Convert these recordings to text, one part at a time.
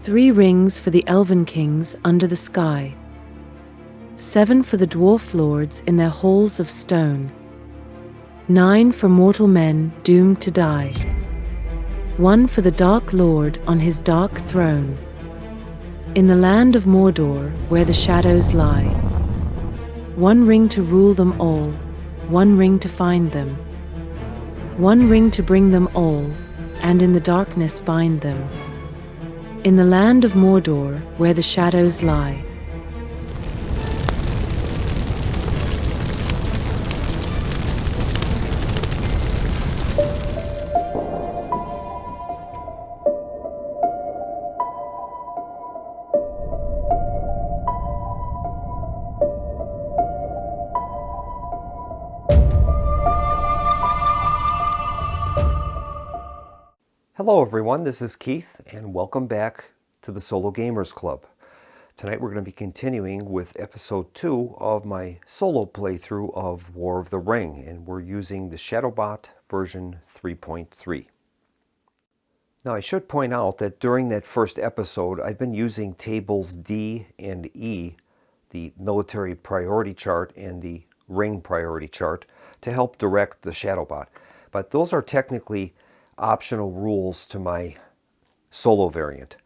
3 rings for the Elven kings under the sky. 7 for the dwarf lords in their halls of stone. 9 for mortal men doomed to die. 1 for the Dark Lord on his dark throne. In the land of Mordor, where the shadows lie. 1 ring to rule them all, 1 ring to find them. 1 ring to bring them all, and in the darkness bind them. In the land of Mordor, where the shadows lie. Hello everyone, this is Keith and welcome back to the Solo Gamers Club. Tonight we're going to be continuing with episode 2 of my solo playthrough of War of the Ring, and we're using the Shadowbot version 3.3. Now I should point out that during that first episode I've been using tables D and E, the military priority chart and the ring priority chart, to help direct the Shadowbot. But those are technically optional rules to my solo variant.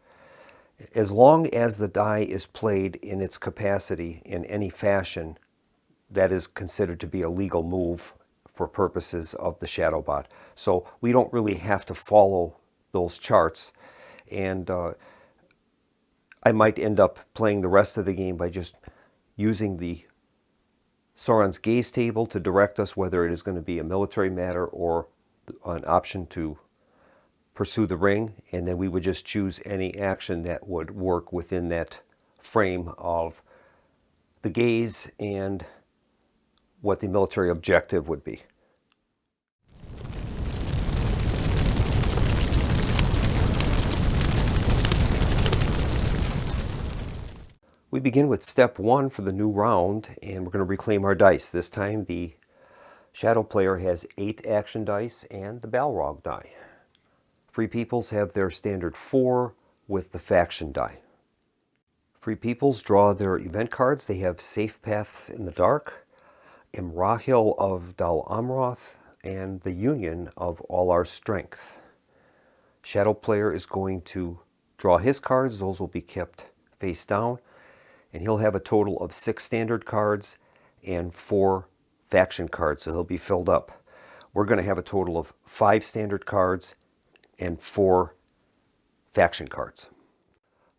As long as the die is played in its capacity in any fashion, that is considered to be a legal move for purposes of the Shadowbot. So we don't really have to follow those charts, and I might end up playing the rest of the game by just using the Sauron's Gaze table to direct us whether it is going to be a military matter or an option to pursue the ring, and then we would just choose any action that would work within that frame of the gaze and what the military objective would be. We begin with step 1 for the new round, and we're going to reclaim our dice. This time the Shadow player has 8 action dice and the Balrog die. Free Peoples have their standard 4 with the faction die. Free Peoples draw their event cards. They have Safe Paths in the Dark, Imrahil of Dal Amroth, and the Union of All Our Strength. Shadow player is going to draw his cards. Those will be kept face down, and he'll have a total of 6 standard cards and 4 faction cards, so he'll be filled up. We're going to have a total of 5 standard cards and 4 faction cards.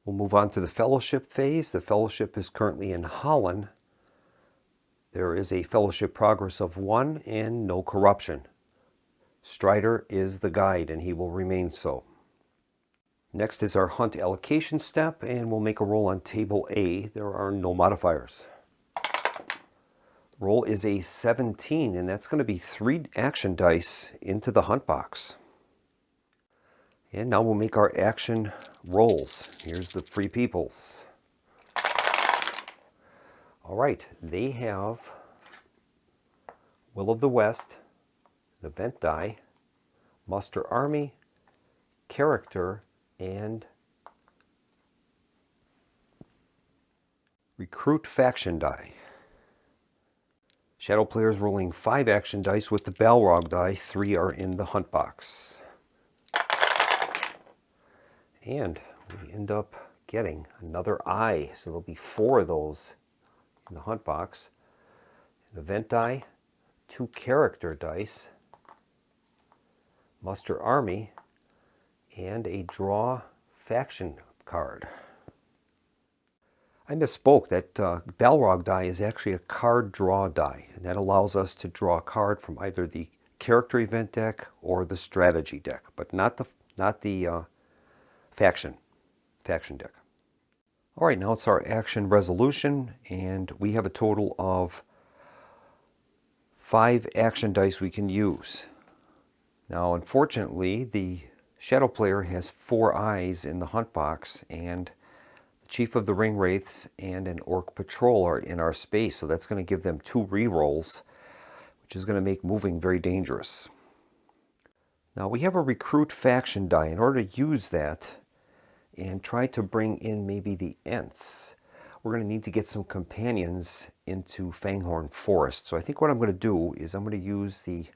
We'll move on to the Fellowship phase. The Fellowship is currently in Holland. There is a Fellowship progress of 1 and no corruption. Strider is the guide, and he will remain so. Next is our Hunt allocation step, and we'll make a roll on table A. There are no modifiers. Roll is a 17, and that's going to be 3 action dice into the hunt box. And now we'll make our action rolls. Here's the Free Peoples. All right, they have Will of the West, an event die, Muster Army, Character, and Recruit faction die. Shadow players rolling 5 action dice with the Balrog die. 3 are in the hunt box. And we end up getting another eye. So there'll be 4 of those in the hunt box. An event die, 2 character dice, Muster Army, and a draw faction card. I misspoke. That Balrog die is actually a card draw die, and that allows us to draw a card from either the character event deck or the strategy deck, but not the faction deck. All right, now it's our action resolution, and we have a total of 5 action dice we can use. Now, unfortunately, the Shadow player has 4 eyes in the hunt box, and the Chief of the Ring Wraiths and an Orc Patrol are in our space, so that's going to give them 2 rerolls, which is going to make moving very dangerous. Now we have a Recruit faction die. In order to use that, and try to bring in maybe the Ents. We're going to need to get some companions into Fanghorn Forest. So I think what I'm going to do is I'm going to use the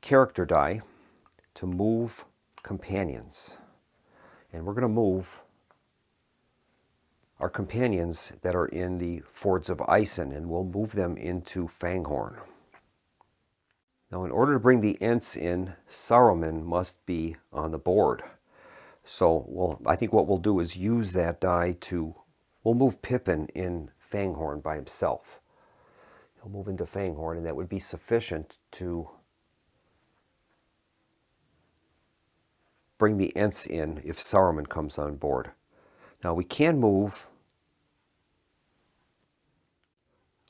character die to move companions. And we're going to move our companions that are in the Fords of Isen, and we'll move them into Fanghorn. Now, in order to bring the Ents in, Saruman must be on the board. So, I think what we'll do is use that die we'll move Pippin in Fanghorn by himself. He'll move into Fanghorn, and that would be sufficient to bring the Ents in if Saruman comes on board. Now, we can move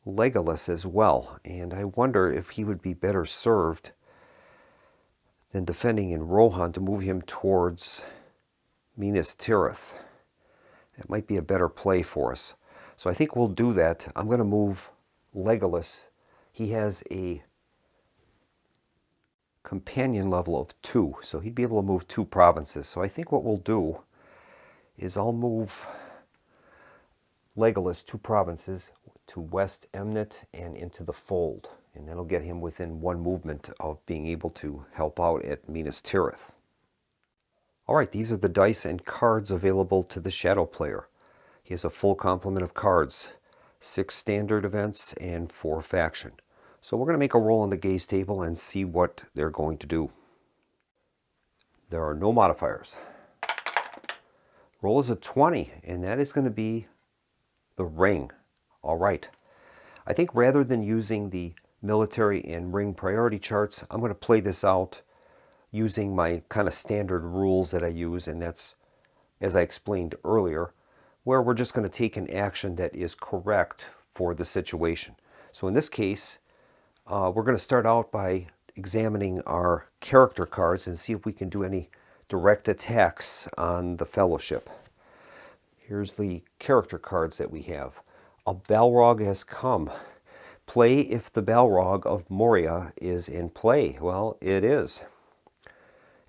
Legolas as well, and I wonder if he would be better served than defending in Rohan to move him towards Minas Tirith. That might be a better play for us. So I think we'll do that. I'm going to move Legolas. He has a companion level of 2, so he'd be able to move 2 provinces. So I think what we'll do is I'll move Legolas 2 provinces to West Emnet and into the Fold, and that'll get him within 1 movement of being able to help out at Minas Tirith. All right, these are the dice and cards available to the Shadow player. He has a full complement of cards, 6 standard events and 4 faction. So we're going to make a roll on the gaze table and see what they're going to do. There are no modifiers. Roll is a 20, and that is going to be the ring. All right. I think rather than using the military and ring priority charts, I'm going to play this out using my kind of standard rules that I use, and that's, as I explained earlier, where we're just going to take an action that is correct for the situation. So in this case, we're going to start out by examining our character cards and see if we can do any direct attacks on the Fellowship. Here's the character cards that we have. A Balrog has come. Play if the Balrog of Moria is in play. Well, it is.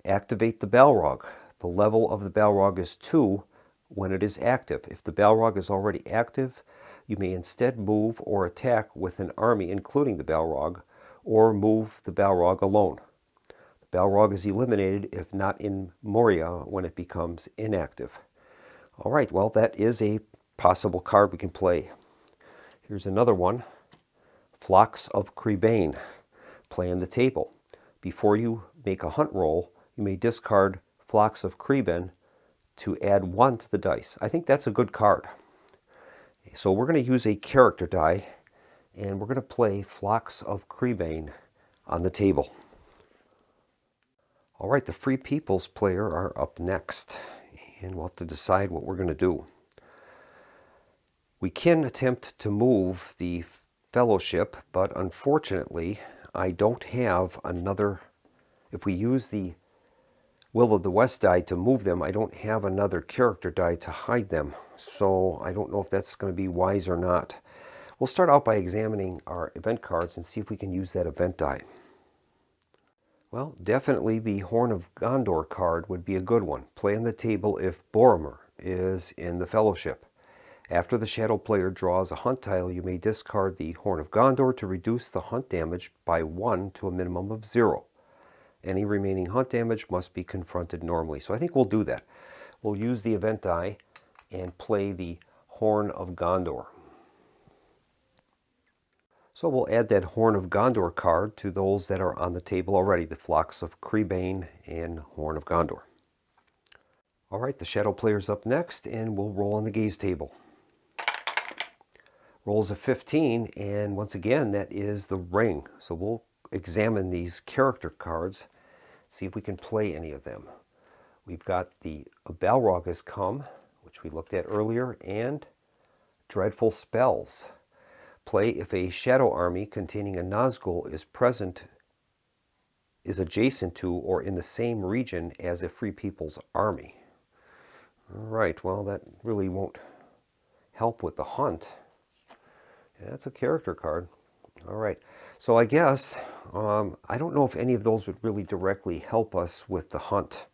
Activate the Balrog. The level of the Balrog is 2 when it is active. If the Balrog is already active, you may instead move or attack with an army including the Balrog, or move the Balrog alone. The Balrog is eliminated if not in Moria when it becomes inactive. All right, well, that is a possible card we can play. Here's another one. Flocks of Crebain. Play on the table. Before you make a hunt roll, you may discard Flocks of Crebain to add 1 to the dice. I think that's a good card. So we're going to use a character die, and we're going to play Flocks of Crebain on the table. All right, the Free Peoples player are up next, and we'll have to decide what we're going to do. We can attempt to move the Fellowship, but unfortunately, I don't have another. If we use the Will of the West die to move them, I don't have another character die to hide them. So I don't know if that's going to be wise or not. We'll start out by examining our event cards and see if we can use that event die. Well, definitely the Horn of Gondor card would be a good one. Play on the table if Boromir is in the Fellowship. After the Shadow player draws a hunt tile, you may discard the Horn of Gondor to reduce the hunt damage by 1 to a minimum of 0. Any remaining hunt damage must be confronted normally. So I think we'll do that. We'll use the event die and play the Horn of Gondor. So we'll add that Horn of Gondor card to those that are on the table already, the Flocks of Crebain and Horn of Gondor. All right, the Shadow player's up next, and we'll roll on the gaze table. Rolls a 15, and once again, that is the ring. So we'll examine these character cards, see if we can play any of them. We've got the Balrog has come, which we looked at earlier, and Dreadful Spells. Play if a shadow army containing a Nazgul is adjacent to or in the same region as a Free People's army. All right, well, that really won't help with the hunt. Yeah, that's a character card. All right, so I guess, I don't know if any of those would really directly help us with the hunt.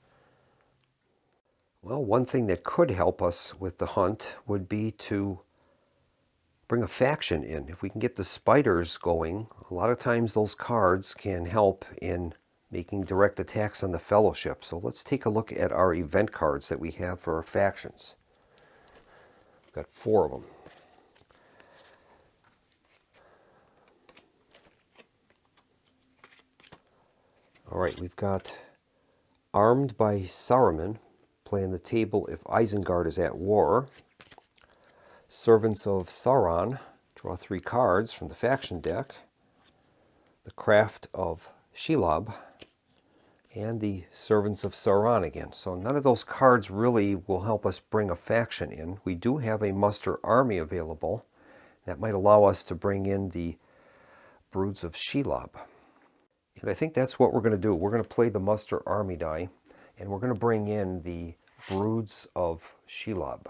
Well, one thing that could help us with the hunt would be to bring a faction in. If we can get the spiders going, a lot of times those cards can help in making direct attacks on the Fellowship. So let's take a look at our event cards that we have for our factions. We've got 4 of them. All right, we've got Armed by Saruman, play on the table if Isengard is at war. Servants of Sauron, draw 3 cards from the faction deck. The Craft of Shelob, and the Servants of Sauron again. So none of those cards really will help us bring a faction in. We do have a muster army available. That might allow us to bring in the Broods of Shelob. And I think that's what we're going to do. We're going to play the muster army die, and we're going to bring in the Broods of Shelob.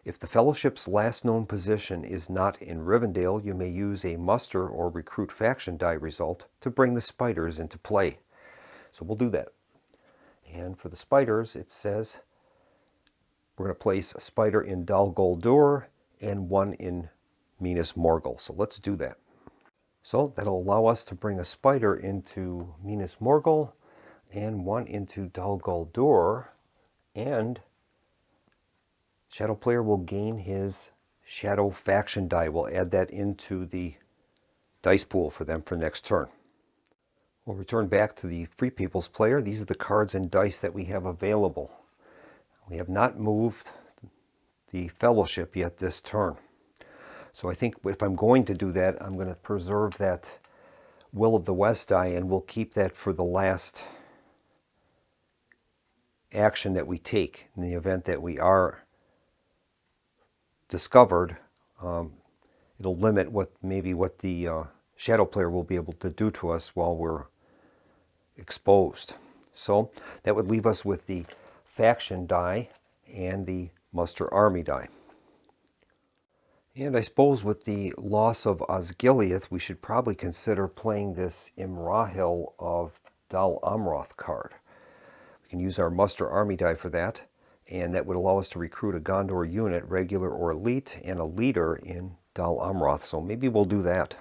If the Fellowship's last known position is not in Rivendell, you may use a muster or recruit faction die result to bring the spiders into play. So we'll do that. And for the spiders, it says we're going to place a spider in Dal Guldur and 1 in Minas Morgul. So let's do that. So that'll allow us to bring a spider into Minas Morgul and 1 into Dal Guldur, and Shadow player will gain his Shadow faction die. We'll add that into the dice pool for them for next turn. We'll return back to the Free People's player. These are the cards and dice that we have available. We have not moved the Fellowship yet this turn. So I think if I'm going to do that, I'm going to preserve that Will of the West die, and we'll keep that for the last action that we take in the event that we are discovered. It'll limit what the Shadow player will be able to do to us while we're exposed. So that would leave us with the faction die and the muster army die. And I suppose with the loss of Osgiliath, we should probably consider playing this Imrahil of Dal Amroth card. We can use our muster army die for that, and that would allow us to recruit a Gondor unit, regular or elite, and a leader in Dal Amroth. So maybe we'll do that.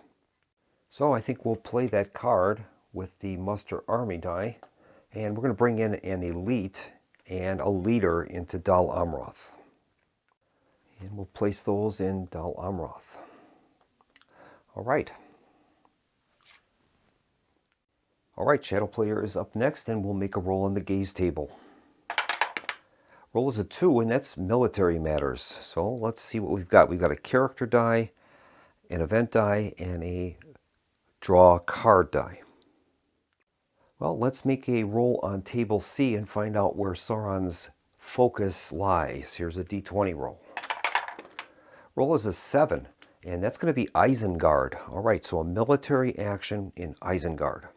So I think we'll play that card with the muster army die, and we're going to bring in an elite and a leader into Dal Amroth. And we'll place those in Dal Amroth. All right. All right, Shadow player is up next, and we'll make a roll on the gaze table. Roll is a 2, and that's military matters. So let's see what we've got. We've got a character die, an event die, and a draw card die. Well, let's make a roll on table C and find out where Sauron's focus lies. Here's a d20 roll. Roll is a 7, and that's going to be Isengard. All right, so a military action in Isengard.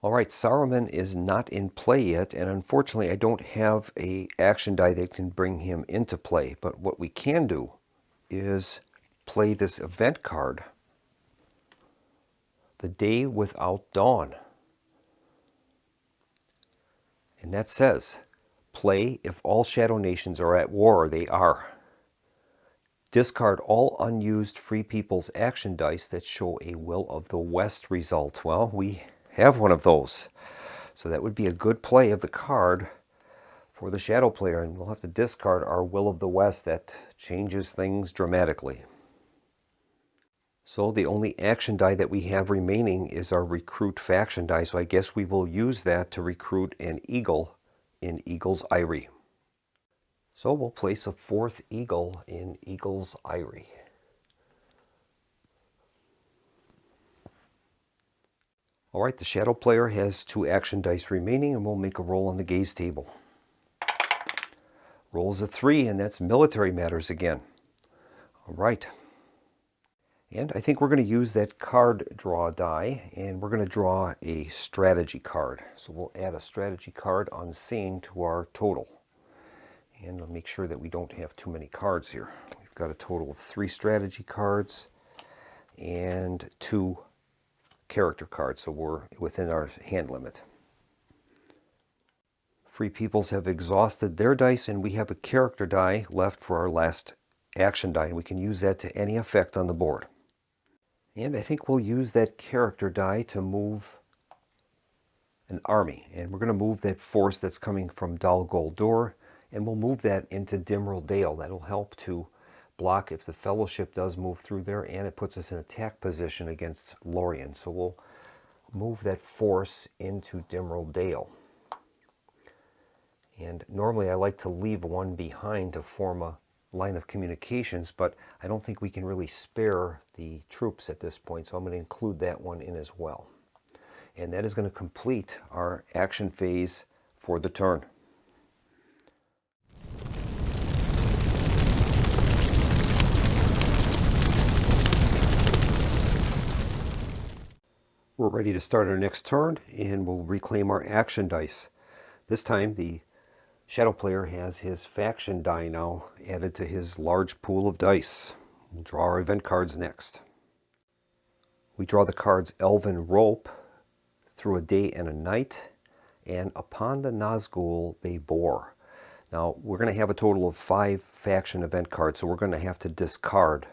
All right, Saruman is not in play yet, and unfortunately I don't have an action die that can bring him into play. But what we can do is play this event card, The Day Without Dawn. And that says, play if all Shadow Nations are at war. They are. Discard all unused Free People's action dice that show a Will of the West result. Well, we have one of those. So that would be a good play of the card for the Shadow player, and we'll have to discard our Will of the West. That changes things dramatically. So the only action die that we have remaining is our recruit faction die, so I guess we will use that to recruit an eagle in Eagle's Eyrie. So we'll place a 4th eagle in Eagle's Eyrie. All right, the Shadow player has 2 action dice remaining, and we'll make a roll on the gaze table. Roll is a 3, and that's military matters again. All right. And I think we're going to use that card draw die, and we're going to draw a strategy card. So we'll add a strategy card unseen to our total. And we'll make sure that we don't have too many cards here. We've got a total of 3 strategy cards and 2 character cards, so we're within our hand limit. Free Peoples have exhausted their dice, and we have a character die left for our last action die. We can use that to any effect on the board. And I think we'll use that character die to move an army. And we're going to move that force that's coming from Dal Guldur, and we'll move that into Dimril Dale. That'll help to block if the Fellowship does move through there, and it puts us in attack position against Lorien. So we'll move that force into Dimril Dale. And normally I like to leave one behind to form a line of communications, but I don't think we can really spare the troops at this point, so I'm going to include that one in as well. And that is going to complete our action phase for the turn. We're ready to start our next turn, and we'll reclaim our action dice. This time the Shadow player has his faction die now added to his large pool of dice. We'll draw our event cards next. We draw the cards Elven Rope, Through a Day and a Night, and Upon the Nazgul They Bore. Now we're going to have a total of 5 faction event cards, so we're going to have to discard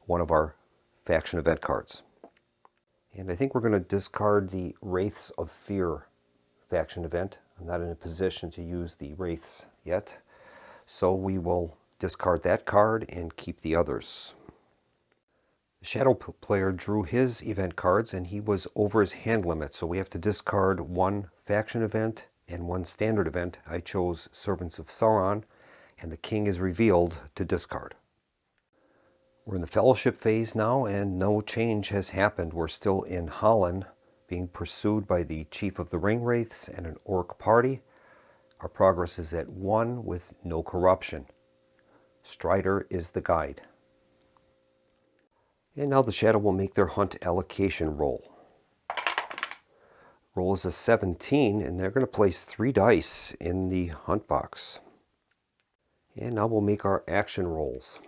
one of our faction event cards. And I think we're going to discard the Wraiths of Fear faction event. I'm not in a position to use the Wraiths yet, so we will discard that card and keep the others. The Shadow player drew his event cards, and he was over his hand limit, so we have to discard 1 faction event and 1 standard event. I chose Servants of Sauron, and the King is revealed to discard. We're in the Fellowship phase now, and no change has happened. We're still in Holland, being pursued by the Chief of the Ring Wraiths and an Orc party. Our progress is at 1 with no corruption. Strider is the guide. And now the Shadow will make their hunt allocation roll. Roll is a 17, and they're going to place 3 dice in the hunt box. And now we'll make our action rolls.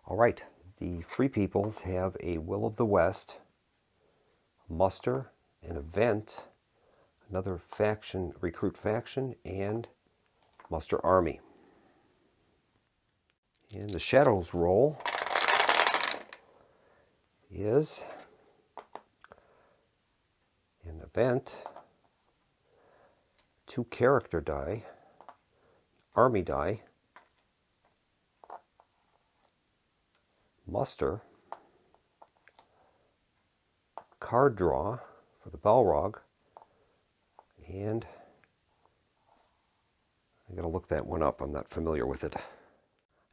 All right, the Free Peoples have a Will of the West, muster, an event, another faction, recruit faction, and muster army. And the Shadow's roll is an event, 2 character die, army die, muster, card draw for the Balrog, and I gotta look that one up, I'm not familiar with it.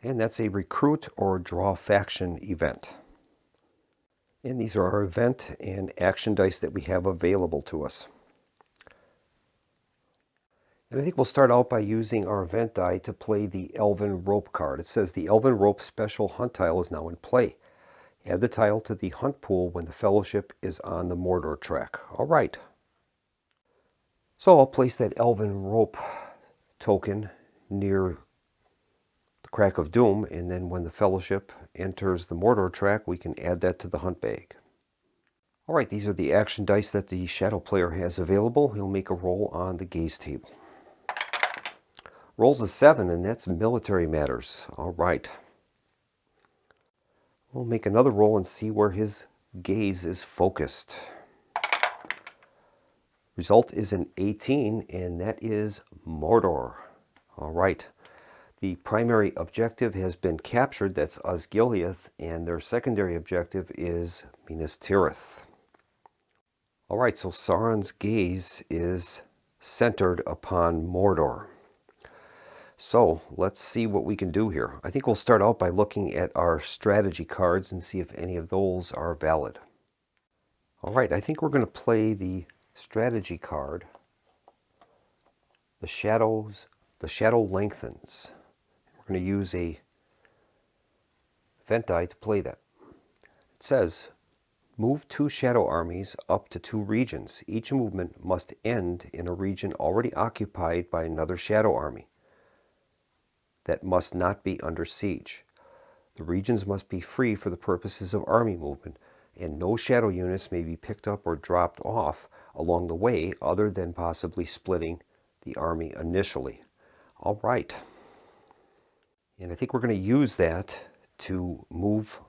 And that's a recruit or draw faction event. And these are our event and action dice that we have available to us. And I think we'll start out by using our event die to play the Elven Rope card. It says the Elven Rope special hunt tile is now in play. Add the tile to the hunt pool when the Fellowship is on the Mordor track. All right. So I'll place that Elven Rope token near the Crack of Doom, and then when the Fellowship enters the Mordor track, we can add that to the hunt bag. All right, these are the action dice that the Shadow player has available. He'll make a roll on the gaze table. Rolls a 7, and that's military matters. All right. We'll make another roll and see where his gaze is focused. Result is an 18, and that is Mordor. All right. The primary objective has been captured, that's Osgiliath, and their secondary objective is Minas Tirith. All right, so Sauron's gaze is centered upon Mordor. So let's see what we can do here. I think we'll start out by looking at our strategy cards and see if any of those are valid. All right, I think we're going to play the strategy card, the Shadow Lengthens. We're going to use a event die to play that. It says, move 2 shadow armies up to 2 regions. Each movement must end in a region already occupied by another shadow army that must not be under siege. The regions must be free for the purposes of army movement, and no shadow units may be picked up or dropped off along the way other than possibly splitting the army initially. All right. And I think we're going to use that to move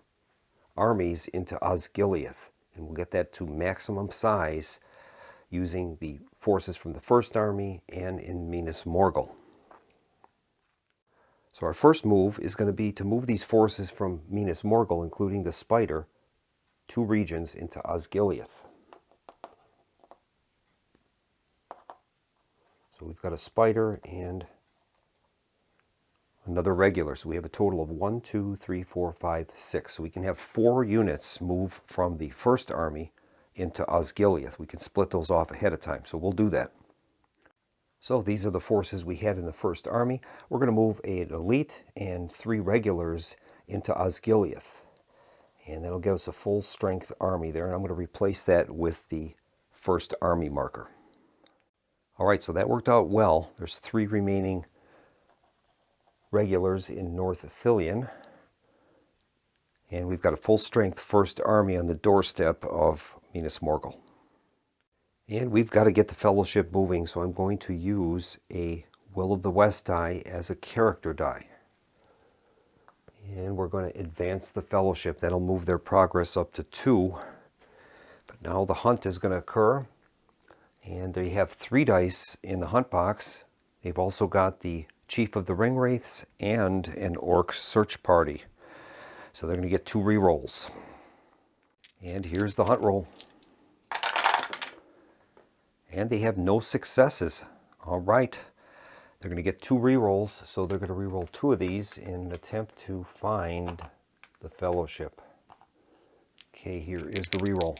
armies into Osgiliath. And we'll get that to maximum size using the forces from the First Army and in Minas Morgul. So our first move is going to be to move these forces from Minas Morgul, including the Spider, 2 regions into Osgiliath. So we've got a Spider and another regular. So we have a total of 1, 2, 3, 4, 5, 6. So we can have 4 units move from the First Army into Osgiliath. We can split those off ahead of time. So we'll do that. So these are the forces we had in the First Army. We're going to move an elite and 3 regulars into Osgiliath. And that'll give us a full strength army there. And I'm going to replace that with the First Army marker. All right, so that worked out well. There's 3 remaining regulars in North Ithilien. And we've got a full strength First Army on the doorstep of Minas Morgul. And we've got to get the Fellowship moving, so I'm going to use a Will of the West die as a character die. And we're going to advance the Fellowship. That'll move their progress up to 2. But now the hunt is going to occur. And they have 3 dice in the hunt box. They've also got the Chief of the Ringwraiths and an Orc search party. So they're going to get 2 rerolls. And here's the hunt roll. And they have no successes. All right. They're going to get 2 rerolls, so they're going to reroll 2 of these in an attempt to find the Fellowship. Okay, here is the reroll.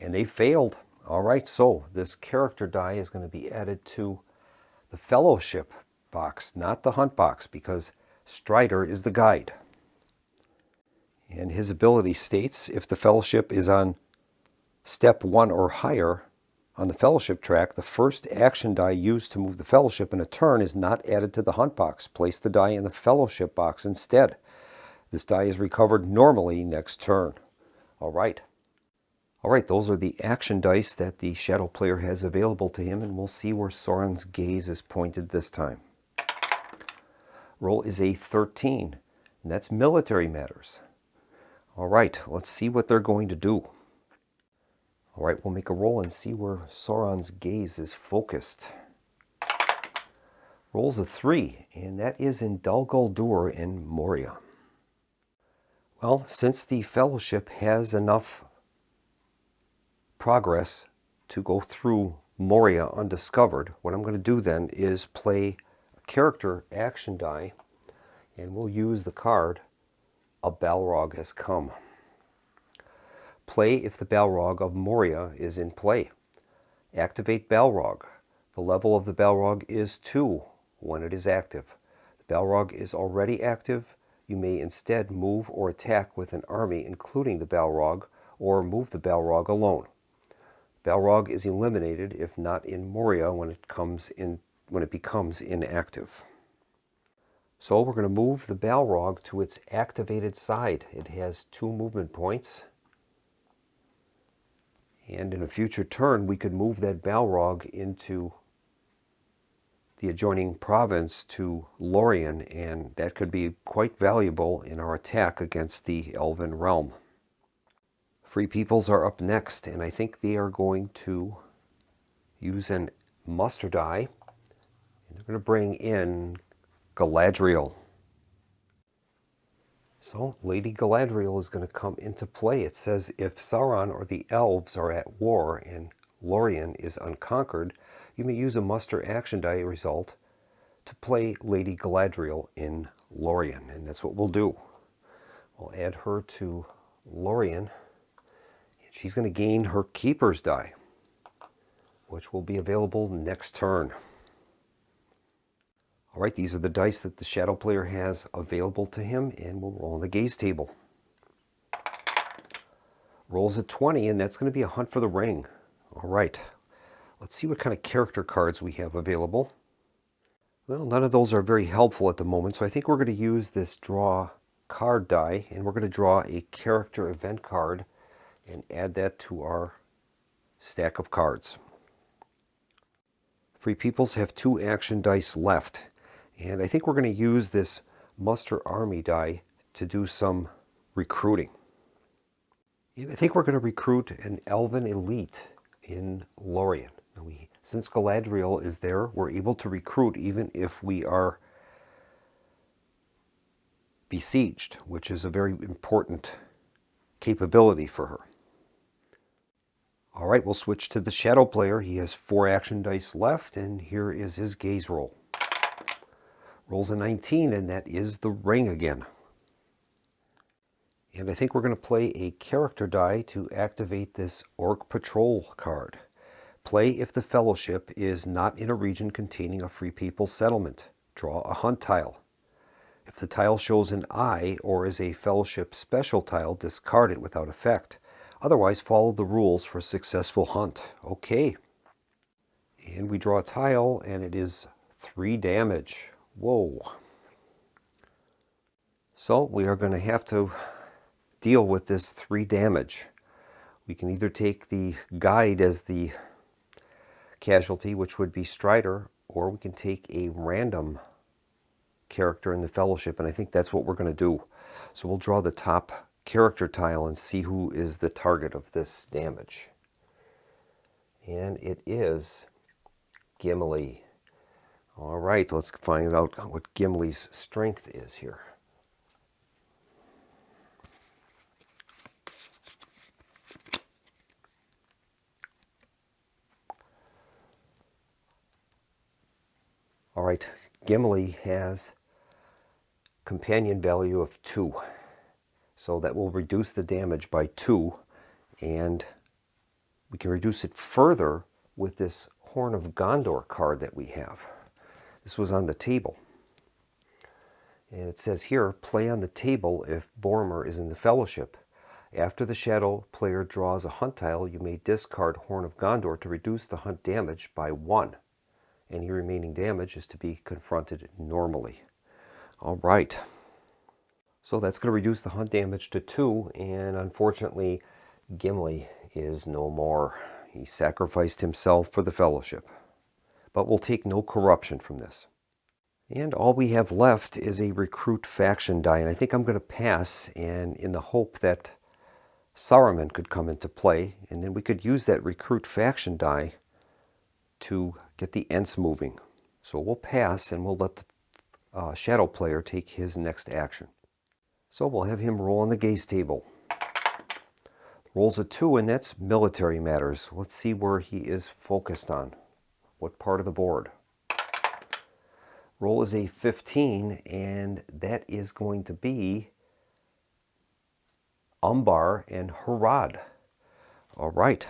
And they failed. All right, so this character die is going to be added to the Fellowship box, not the hunt box, because Strider is the guide. And his ability states if the Fellowship is on step 1 or higher on the Fellowship track, the first action die used to move the Fellowship in a turn is not added to the hunt box. Place the die in the Fellowship box instead. This die is recovered normally next turn. All right. All right, those are the action dice that the Shadow player has available to him, and we'll see where Sauron's gaze is pointed this time. Roll is a 13, and that's military matters. All right, let's see what they're going to do. All right, we'll make a roll and see where Sauron's gaze is focused. Rolls a 3, and that is in Dol Guldur in Moria. Well, since the Fellowship has enough progress to go through Moria undiscovered, what I'm going to do then is play a character action die, and we'll use the card A Balrog Has Come. Play if the Balrog of Moria is in play. Activate Balrog. The level of the Balrog is 2 when it is active. The Balrog is already active. You may instead move or attack with an army including the Balrog, or move the Balrog alone. Balrog is eliminated if not in Moria when it becomes inactive. So we're going to move the Balrog to its activated side. It has 2 movement points. And in a future turn, we could move that Balrog into the adjoining province to Lorien, and that could be quite valuable in our attack against the Elven realm. Free Peoples are up next, and I think they are going to use an muster die. And they're going to bring in Galadriel. So Lady Galadriel is going to come into play. It says if Sauron or the elves are at war and Lorien is unconquered, you may use a muster action die result to play Lady Galadriel in Lorien. And that's what we'll do. We'll add her to Lorien. She's going to gain her Keeper's die, which will be available next turn. All right, these are the dice that the Shadow player has available to him, and we'll roll on the gaze table. Rolls a 20, and that's going to be a hunt for the ring. All right, let's see what kind of character cards we have available. Well, none of those are very helpful at the moment, so I think we're going to use this draw card die, and we're going to draw a character event card and add that to our stack of cards. Free Peoples have 2 action dice left, and I think we're going to use this muster army die to do some recruiting. And I think we're going to recruit an Elven elite in Lorien. Since Galadriel is there, we're able to recruit even if we are besieged, which is a very important capability for her. All right, we'll switch to the Shadow player. He has 4 action dice left, and here is his gaze roll. Rolls a 19, and that is the ring again. And I think we're going to play a character die to activate this Orc Patrol card. Play if the Fellowship is not in a region containing a Free People settlement. Draw a hunt tile. If the tile shows an eye or is a Fellowship special tile, discard it without effect. Otherwise, follow the rules for a successful hunt. Okay. And we draw a tile, and it is 3 damage. Whoa. So we are going to have to deal with this 3 damage. We can either take the guide as the casualty, which would be Strider, or we can take a random character in the Fellowship, and I think that's what we're going to do. So we'll draw the top character tile and see who is the target of this damage. And it is Gimli. All right, let's find out what Gimli's strength is here. All right, Gimli has companion value of 2. So that will reduce the damage by 2, and we can reduce it further with this Horn of Gondor card that we have. This was on the table. And it says here, play on the table if Boromir is in the Fellowship. After the Shadow player draws a hunt tile, you may discard Horn of Gondor to reduce the hunt damage by 1. Any remaining damage is to be confronted normally. All right. So that's going to reduce the hunt damage to 2, and unfortunately, Gimli is no more. He sacrificed himself for the Fellowship. But we'll take no corruption from this. And all we have left is a recruit faction die, and I think I'm going to pass, and in the hope that Saruman could come into play, and then we could use that recruit faction die to get the Ents moving. So we'll pass, and we'll let the Shadow player take his next action. So we'll have him roll on the gaze table. Rolls a 2, and that's military matters. Let's see where he is focused on. What part of the board? Roll is a 15, and that is going to be Umbar and Harad. All right.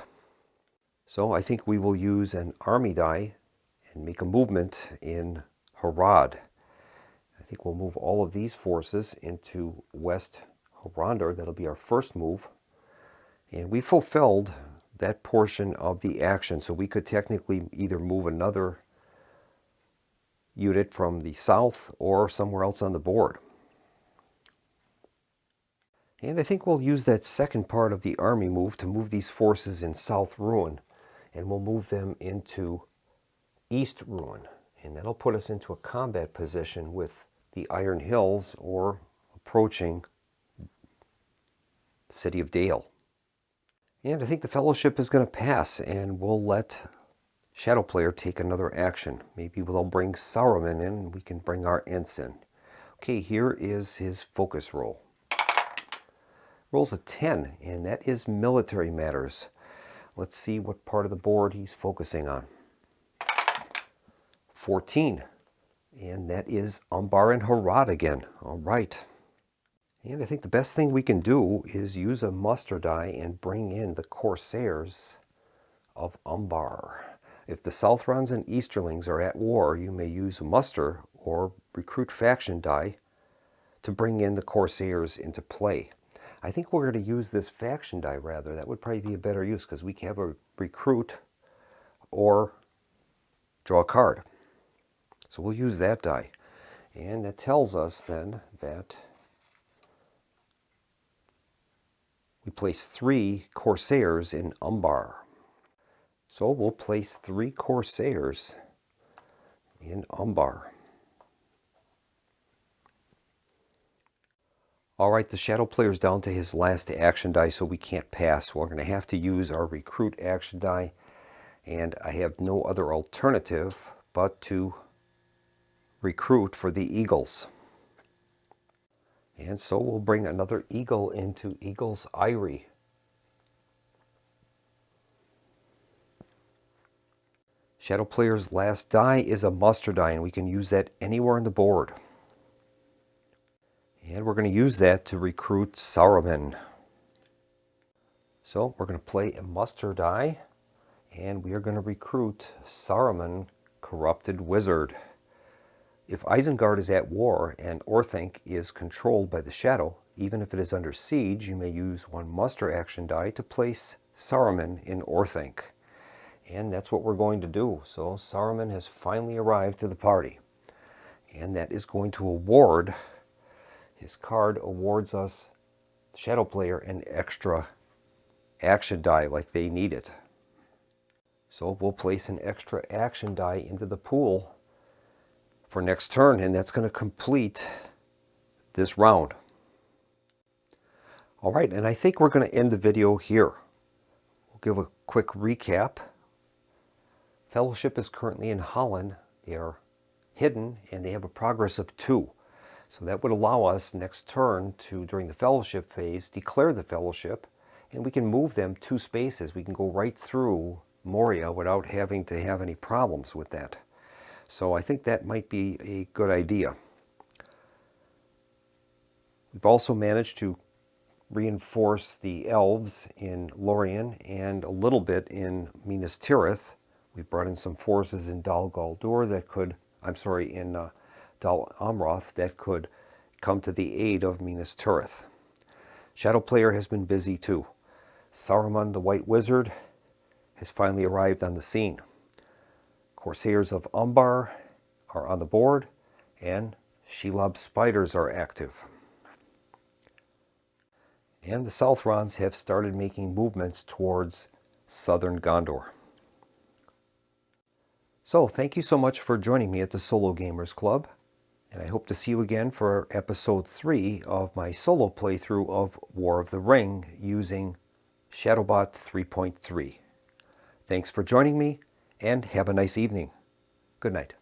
So I think we will use an army die and make a movement in Harad. I think we'll move all of these forces into West Horondor. That'll be our first move. And we fulfilled that portion of the action, so we could technically either move another unit from the south or somewhere else on the board. And I think we'll use that second part of the army move to move these forces in South Ruin, and we'll move them into East Ruin. And that'll put us into a combat position with the Iron Hills or approaching the city of Dale. And I think the Fellowship is going to pass, and we'll let Shadow player take another action. Maybe they'll bring Saruman in, and we can bring our Ents in. Okay, here is his focus roll. Rolls a 10, and that is military matters. Let's see what part of the board he's focusing on. 14, and that is Umbar and Harad again. All right. And I think the best thing we can do is use a muster die and bring in the Corsairs of Umbar. If the Southrons and Easterlings are at war, you may use a muster or recruit faction die to bring in the Corsairs into play. I think we're going to use this faction die rather. That would probably be a better use because we can have a recruit or draw a card. So we'll use that die. And that tells us then that we place 3 Corsairs in Umbar. So we'll place 3 Corsairs in Umbar. Alright, the Shadow Player's down to his last action die, so we can't pass. We're going to have to use our recruit action die, and I have no other alternative but to recruit for the Eagles. And so we'll bring another Eagle into Eagle's Eyrie. Shadow Player's last die is a muster die, and we can use that anywhere on the board. And we're going to use that to recruit Saruman. So we're going to play a muster die, and we are going to recruit Saruman, Corrupted Wizard. If Isengard is at war and Orthanc is controlled by the Shadow, even if it is under siege, you may use 1 muster action die to place Saruman in Orthanc. And that's what we're going to do. So Saruman has finally arrived to the party. And that is going to award, his card awards us, Shadow Player, an extra action die like they need it. So we'll place an extra action die into the pool for next turn, and that's going to complete this round. All right, and I think we're going to end the video here. We'll give a quick recap. Fellowship is currently in Holland. They are hidden, and they have a progress of 2. So that would allow us next turn to, during the Fellowship phase, declare the Fellowship, and we can move them 2 spaces. We can go right through Moria without having to have any problems with that. So I think that might be a good idea. We've also managed to reinforce the elves in Lorien and a little bit in Minas Tirith. We brought in some forces in Dal Guldur that could, in Dal Amroth that could come to the aid of Minas Tirith. Shadow Player has been busy too. Saruman the White Wizard has finally arrived on the scene. Corsairs of Umbar are on the board, and Shelob Spiders are active. And the Southrons have started making movements towards southern Gondor. So thank you so much for joining me at the Solo Gamers Club, and I hope to see you again for episode 3 of my solo playthrough of War of the Ring using Shadowbot 3.3. Thanks for joining me, and have a nice evening. Good night.